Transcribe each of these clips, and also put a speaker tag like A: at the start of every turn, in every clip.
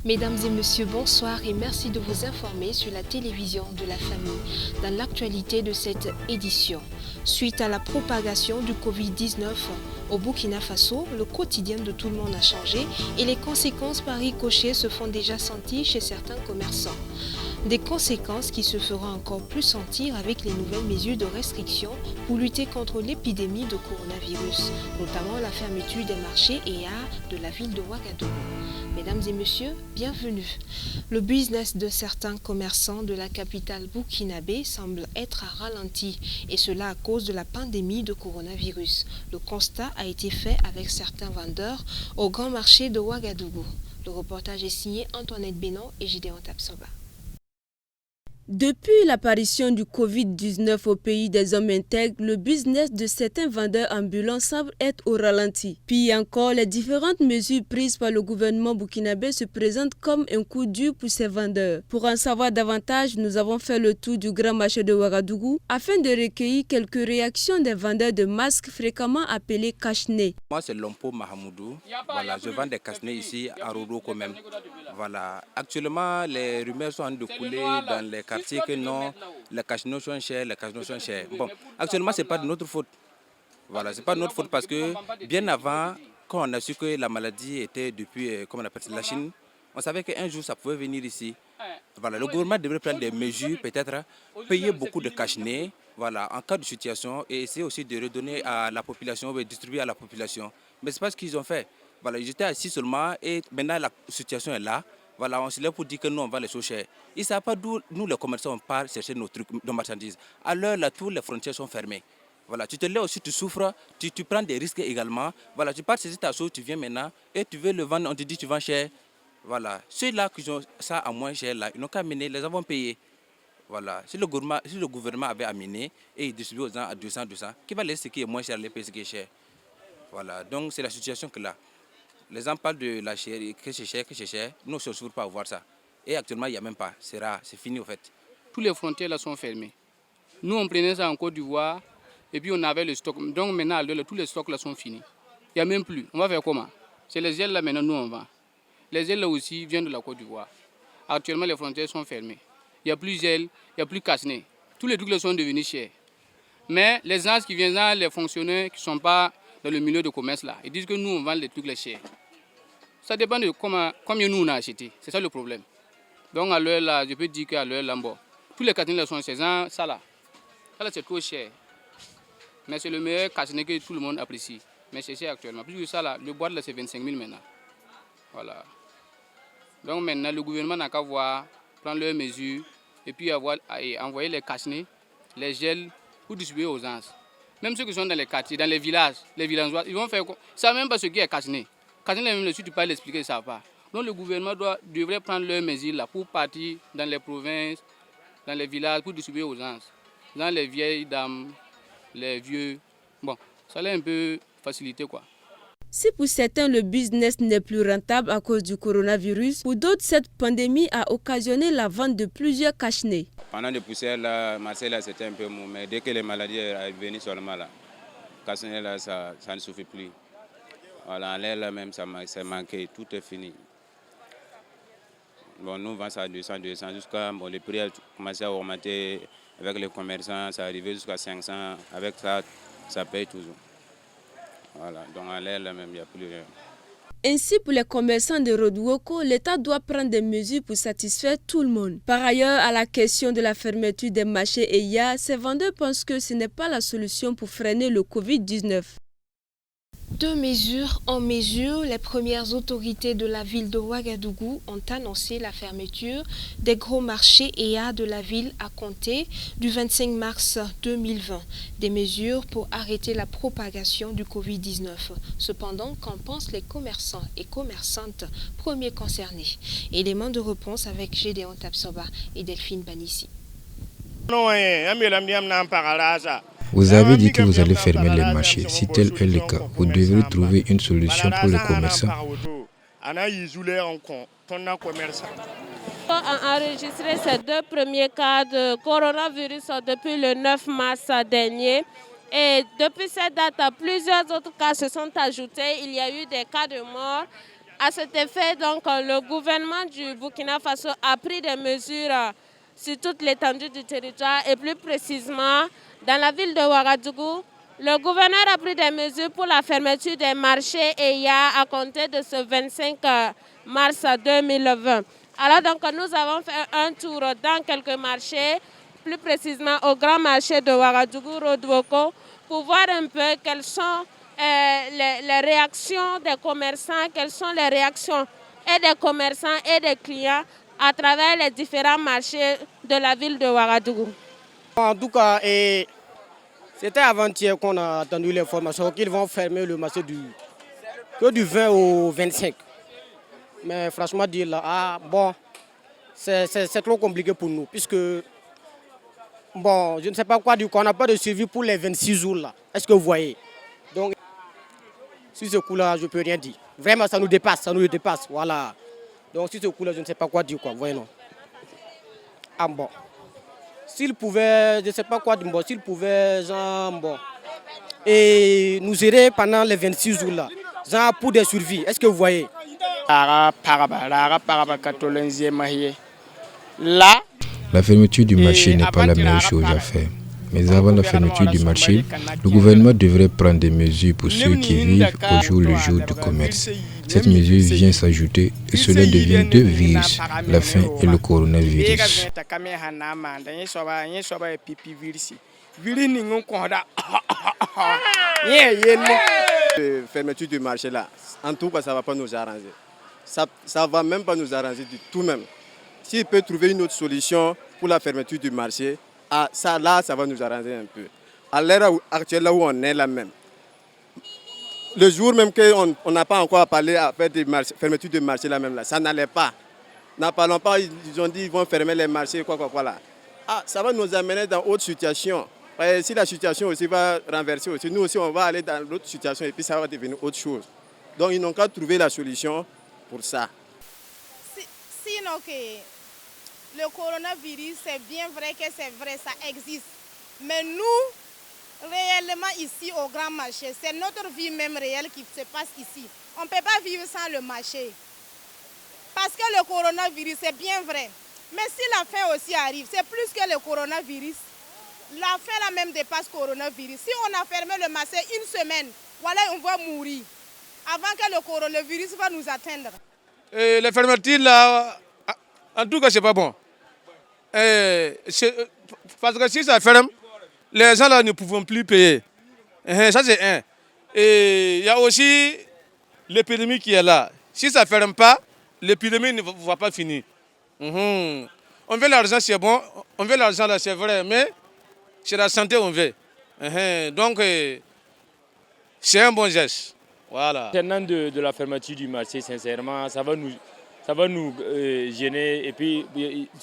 A: Mesdames et messieurs, bonsoir et merci de vous informer sur la télévision de la famille dans l'actualité de cette édition. Suite à la propagation du Covid-19 au Burkina Faso, le quotidien de tout le monde a changé et les conséquences par ricochet se font déjà sentir chez certains commerçants. Des conséquences qui se feront encore plus sentir avec les nouvelles mesures de restriction pour lutter contre l'épidémie de coronavirus, notamment la fermeture des marchés et arts de la ville de Ouagadougou. Mesdames et messieurs, bienvenue. Le business de certains commerçants de la capitale burkinabé semble être à ralenti, et cela à cause de la pandémie de coronavirus. Le constat a été fait avec certains vendeurs au grand marché de Ouagadougou. Le reportage est signé Antoinette Bénon et Gideon Tapsoba.
B: Depuis l'apparition du Covid-19 au pays des hommes intègres, le business de certains vendeurs ambulants semble être au ralenti. Puis encore, les différentes mesures prises par le gouvernement burkinabé se présentent comme un coup dur pour ces vendeurs. Pour en savoir davantage, nous avons fait le tour du grand marché de Ouagadougou afin de recueillir quelques réactions des vendeurs de masques fréquemment appelés cache-nez.
C: Moi, c'est Lompo Mahamoudou. Voilà, je vends des cache-nez ici à Roro quand même. Voilà. Actuellement, les rumeurs sont en train de couler dans les quartiers que non, les cache-nez sont chers, les cache-nez sont chers. Bon, actuellement, ce n'est pas de notre faute. Voilà, ce n'est pas de notre faute parce que bien avant, quand on a su que la maladie était depuis, comment on appelle ça, la Chine, on savait qu'un jour, ça pouvait venir ici. Voilà, le gouvernement devrait prendre des mesures, peut-être payer beaucoup de cache-nez, voilà, en cas de situation, et essayer aussi de redonner à la population, de distribuer à la population. Mais ce n'est pas ce qu'ils ont fait. Voilà, ils étaient assis seulement et maintenant la situation est là. Voilà, on se lève pour dire que nous, on vend les choses chères. Ils ne savent pas d'où nous, les commerçants, on part chercher nos trucs, nos marchandises. À l'heure, là, toutes les frontières sont fermées. Voilà, tu te lèves aussi, tu souffres, tu prends des risques également. Voilà, tu pars chercher ta chose, tu viens maintenant et tu veux le vendre, on te dit tu vends cher. Voilà, ceux-là qui ont ça à moins cher, là, ils n'ont qu'à amener, les avons payés. Voilà, si le gouvernement avait amené et il distribue aux gens à 200, qui va laisser ce qui est moins cher, les payer ce qui est cher. Voilà, donc c'est la situation que là. Les gens parlent de la chair, que c'est cher, nous on ne se pas à voir ça. Et actuellement, il n'y a même pas, c'est rare, c'est fini au fait.
D: Toutes les frontières là sont fermées. Nous on prenait ça en Côte d'Ivoire et puis on avait le stock. Donc maintenant, tous les stocks là sont finis. Il n'y a même plus. On va faire comment? C'est les gels là maintenant, nous on vend. Les gels là aussi viennent de la Côte d'Ivoire. Actuellement, les frontières sont fermées. Il n'y a plus gel, il n'y a plus casse-nez. Tous les trucs là sont devenus chers. Mais les gens qui viennent là, les fonctionnaires qui ne sont pas dans le milieu de commerce là, ils disent que nous on vend les trucs les chers. Ça dépend de combien nous on a acheté. C'est ça le problème. Donc à l'heure là, je peux dire qu'à l'heure là, bon, tous les casse-nez là sont chers. Ça là c'est trop cher. Mais c'est le meilleur casse-nez que tout le monde apprécie. Mais c'est cher actuellement. Plus que ça là, le boîte là c'est 25 000 maintenant. Voilà. Donc maintenant, le gouvernement n'a qu'à voir, prendre leurs mesures et puis envoyer les cache-nez, les gels pour distribuer aux gens. Même ceux qui sont dans les quartiers, dans les villages, les villageois, ils vont faire quoi? Ils ne savent même pas ce qui est cache-nez. Cache-nez, même si tu peux l'expliquer, ils ne savent pas. Donc le gouvernement devrait prendre leurs mesures là pour partir dans les provinces, dans les villages, pour distribuer aux gens. Dans les vieilles dames, les vieux. Bon, ça allait un peu faciliter quoi.
B: Si pour certains le business n'est plus rentable à cause du coronavirus, pour d'autres cette pandémie a occasionné la vente de plusieurs cache-nez.
E: Pendant les poussières, là, Marseille là, c'était un peu mou, mais dès que les maladies sont venues seulement là, cache-nez là, ça ne suffit plus. Voilà, en l'air là même, ça manqué, tout est fini. Bon, nous vendons ça à 200 jusqu'à le prix a commencé à augmenter avec les commerçants, ça arrivait jusqu'à 500. Avec ça, ça paye toujours. Voilà, donc en l'air là même, il n'y a plus rien.
B: Ainsi, pour les commerçants de Rodwoko, l'État doit prendre des mesures pour satisfaire tout le monde. Par ailleurs, à la question de la fermeture des marchés EIA, ces vendeurs pensent que ce n'est pas la solution pour freiner le Covid-19.
A: De mesure en mesure, les premières autorités de la ville de Ouagadougou ont annoncé la fermeture des gros marchés EA de la ville à compter du 25 mars 2020. Des mesures pour arrêter la propagation du Covid-19. Cependant, qu'en pensent les commerçants et commerçantes premiers concernés? Élément de réponse avec Gédéon Tapsoba et Delphine Banissi.
F: Vous avez dit que vous allez fermer les marchés. Si tel est le cas, vous devrez trouver une solution pour les commerçants.
G: On a enregistré ces 2 premiers cas de coronavirus depuis le 9 mars dernier. Et depuis cette date, plusieurs autres cas se sont ajoutés. Il y a eu des cas de mort. À cet effet, donc, le gouvernement du Burkina Faso a pris des mesures sur toute l'étendue du territoire et plus précisément dans la ville de Ouagadougou. Le gouverneur a pris des mesures pour la fermeture des marchés EIA à compter de ce 25 mars 2020. Alors donc nous avons fait un tour dans quelques marchés, plus précisément au grand marché de Ouagadougou, Rodwoko, pour voir un peu quelles sont les réactions des commerçants, quelles sont les réactions et des commerçants et des clients à travers les différents marchés de la ville de Ouagadougou.
H: En tout cas, c'était avant-hier qu'on a entendu l'information qu'ils vont fermer le marché du 20 au 25. Mais franchement, dire là, c'est trop compliqué pour nous, puisque, bon, je ne sais pas quoi dire, qu'on n'a pas de suivi pour les 26 jours là. Est-ce que vous voyez? Donc, sur ce coup-là, je ne peux rien dire. Vraiment, ça nous dépasse, voilà. Donc, sur ce coup-là, je ne sais pas quoi dire, quoi, vous voyez, non? Ah bon. S'ils pouvaient, je ne sais pas quoi dire, s'ils pouvaient, genre, et nous aider pendant les 26 jours là, genre pour des survies, est-ce que vous voyez?
F: La fermeture du marché n'est pas la meilleure chose à faire. Mais avant la fermeture du marché, le gouvernement devrait prendre des mesures pour ceux qui vivent au jour le jour du commerce. Cette mesure vient s'ajouter et cela devient deux virus, la faim et le coronavirus.
I: La fermeture du marché là, en tout cas ça ne va pas nous arranger. Ça ne va même pas nous arranger du tout même. S'il peut trouver une autre solution pour la fermeture du marché, ça va nous arranger un peu. À l'heure actuelle, là où on est là même, le jour même qu'on n'a pas encore parlé à faire des fermetures de marché là même, là, ça n'allait pas. N'en parlons pas, ils ont dit qu'ils vont fermer les marchés, quoi là. Ça va nous amener dans d'autres situations. Si la situation aussi va renverser aussi, nous aussi on va aller dans l'autre situation et puis ça va devenir autre chose. Donc ils n'ont qu'à trouver la solution pour ça.
J: Sinon que le coronavirus, c'est bien vrai que c'est vrai, ça existe. Mais nous, réellement ici au grand marché, c'est notre vie même réelle qui se passe ici. On ne peut pas vivre sans le marché. Parce que le coronavirus, c'est bien vrai. Mais si la faim aussi arrive, c'est plus que le coronavirus. La faim là même dépasse le coronavirus. Si on a fermé le marché une semaine, voilà, on va mourir. Avant que le coronavirus va nous atteindre.
K: Les fermetures là, en tout cas, c'est pas bon. Parce que si ça ferme, les gens là ne pourront plus payer. Ça c'est un. Et il y a aussi l'épidémie qui est là. Si ça ne ferme pas, l'épidémie ne va pas finir. On veut l'argent, c'est bon. On veut l'argent là, c'est vrai, mais c'est la santé on veut. Donc, c'est un bon geste. Voilà.
L: Maintenant de la fermeture du marché, sincèrement, ça va nous gêner. Et puis,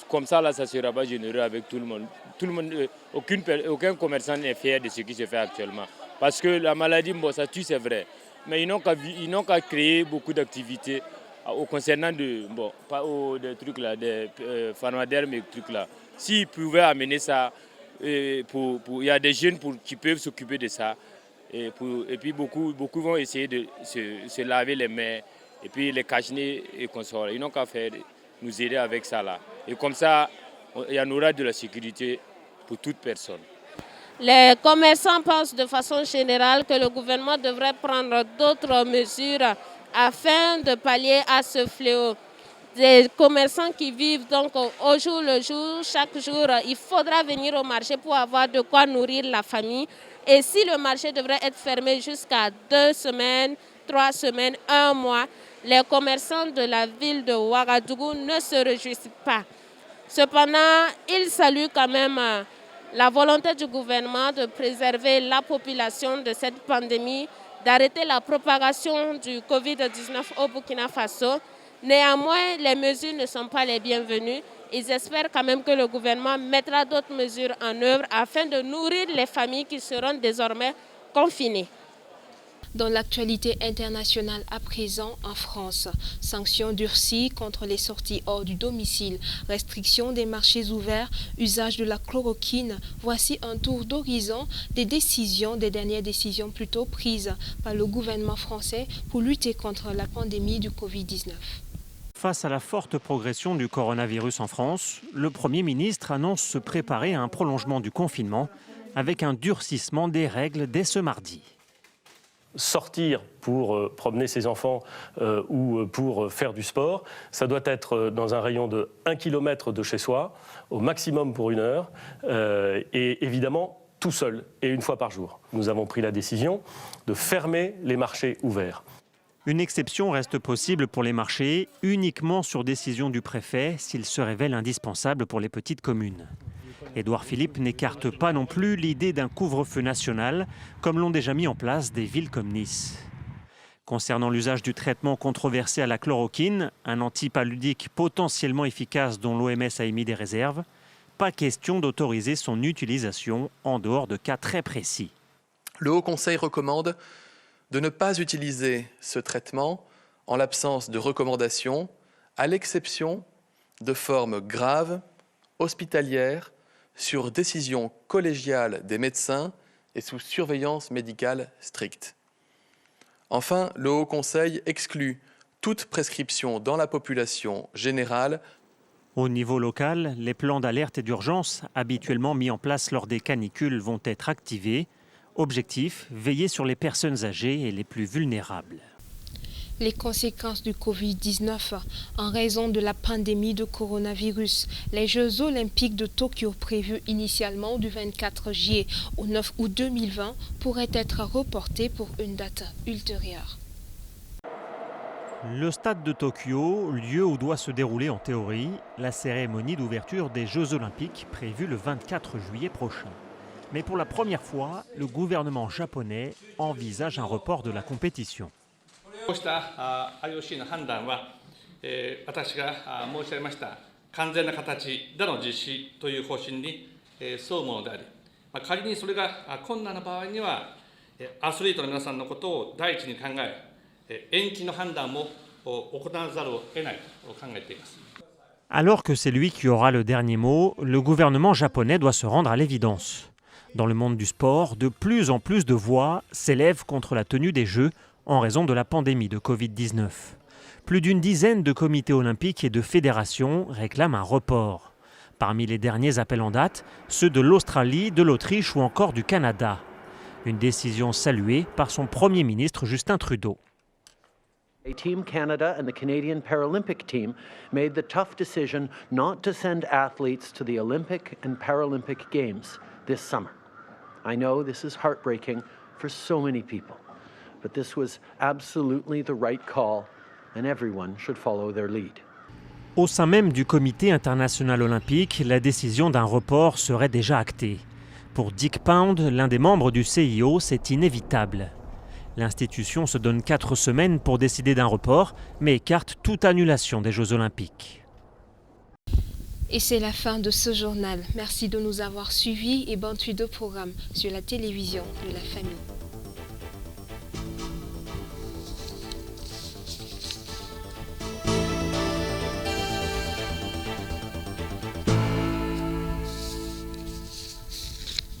L: comme ça, là, ça ne sera pas généreux avec tout le monde. Aucun commerçant n'est fier de ce qui se fait actuellement. Parce que la maladie, ça tue, c'est vrai. Mais ils n'ont qu'à créer beaucoup d'activités concernant des trucs là, des pharmadermes et des trucs là. S'ils pouvaient amener ça, il y a des jeunes qui peuvent s'occuper de ça. Et puis beaucoup vont essayer de se laver les mains. Et puis les cache-nez et consorts. Ils n'ont qu'à nous aider avec ça là. Et comme ça, il y en aura de la sécurité pour toute personne.
G: Les commerçants pensent de façon générale que le gouvernement devrait prendre d'autres mesures afin de pallier à ce fléau. Des commerçants qui vivent donc au jour le jour, chaque jour, il faudra venir au marché pour avoir de quoi nourrir la famille. Et si le marché devrait être fermé jusqu'à 2 semaines, 3 semaines, 1 mois, les commerçants de la ville de Ouagadougou ne se réjouissent pas. Cependant, ils saluent quand même la volonté du gouvernement de préserver la population de cette pandémie, d'arrêter la propagation du Covid-19 au Burkina Faso. Néanmoins, les mesures ne sont pas les bienvenues. Ils espèrent quand même que le gouvernement mettra d'autres mesures en œuvre afin de nourrir les familles qui seront désormais confinées.
A: Dans l'actualité internationale à présent en France, sanctions durcies contre les sorties hors du domicile, restriction des marchés ouverts, usage de la chloroquine, voici un tour d'horizon des dernières décisions plutôt prises par le gouvernement français pour lutter contre la pandémie du Covid-19.
M: Face à la forte progression du coronavirus en France, le Premier ministre annonce se préparer à un prolongement du confinement avec un durcissement des règles dès ce mardi.
N: Sortir pour promener ses enfants ou pour faire du sport, ça doit être dans un rayon de 1 km de chez soi, au maximum pour 1 heure, et évidemment tout seul et 1 fois par jour. Nous avons pris la décision de fermer les marchés ouverts.
M: Une exception reste possible pour les marchés, uniquement sur décision du préfet, s'il se révèle indispensable pour les petites communes. Édouard Philippe n'écarte pas non plus l'idée d'un couvre-feu national, comme l'ont déjà mis en place des villes comme Nice. Concernant l'usage du traitement controversé à la chloroquine, un antipaludique potentiellement efficace dont l'OMS a émis des réserves, pas question d'autoriser son utilisation en dehors de cas très précis.
O: Le Haut Conseil recommande de ne pas utiliser ce traitement en l'absence de recommandations, à l'exception de formes graves, hospitalières, sur décision collégiale des médecins et sous surveillance médicale stricte. Enfin, le Haut Conseil exclut toute prescription dans la population générale.
M: Au niveau local, les plans d'alerte et d'urgence habituellement mis en place lors des canicules vont être activés. Objectif, veiller sur les personnes âgées et les plus vulnérables.
A: Les conséquences du Covid-19 en raison de la pandémie de coronavirus. Les Jeux olympiques de Tokyo prévus initialement du 24 juillet au 9 août 2020 pourraient être reportés pour une date ultérieure.
M: Le stade de Tokyo, lieu où doit se dérouler en théorie la cérémonie d'ouverture des Jeux olympiques prévue le 24 juillet prochain. Mais pour la première fois, le gouvernement japonais envisage un report de la compétition. Alors que c'est lui qui aura le dernier mot, le gouvernement japonais doit se rendre à l'évidence. Dans le monde du sport, de plus en plus de voix s'élèvent contre la tenue des Jeux en raison de la pandémie de Covid-19. Plus d'une dizaine de comités olympiques et de fédérations réclament un report. Parmi les derniers appels en date, ceux de l'Australie, de l'Autriche ou encore du Canada. Une décision saluée par son Premier ministre Justin Trudeau.
P: Team Canada and the Canadian Paralympic team made the tough decision not to send athletes to the Olympic and Paralympic Games this summer. I know this is heartbreaking for so many people, but this was absolutely the right call and everyone should follow their lead.
M: Au sein même du Comité international olympique, la décision d'un report serait déjà actée. Pour Dick Pound, l'un des membres du CIO, c'est inévitable. L'institution se donne 4 semaines pour décider d'un report, mais écarte toute annulation des Jeux olympiques.
A: Et c'est la fin de ce journal. Merci de nous avoir suivis et bonne suite de programme sur la télévision de la famille.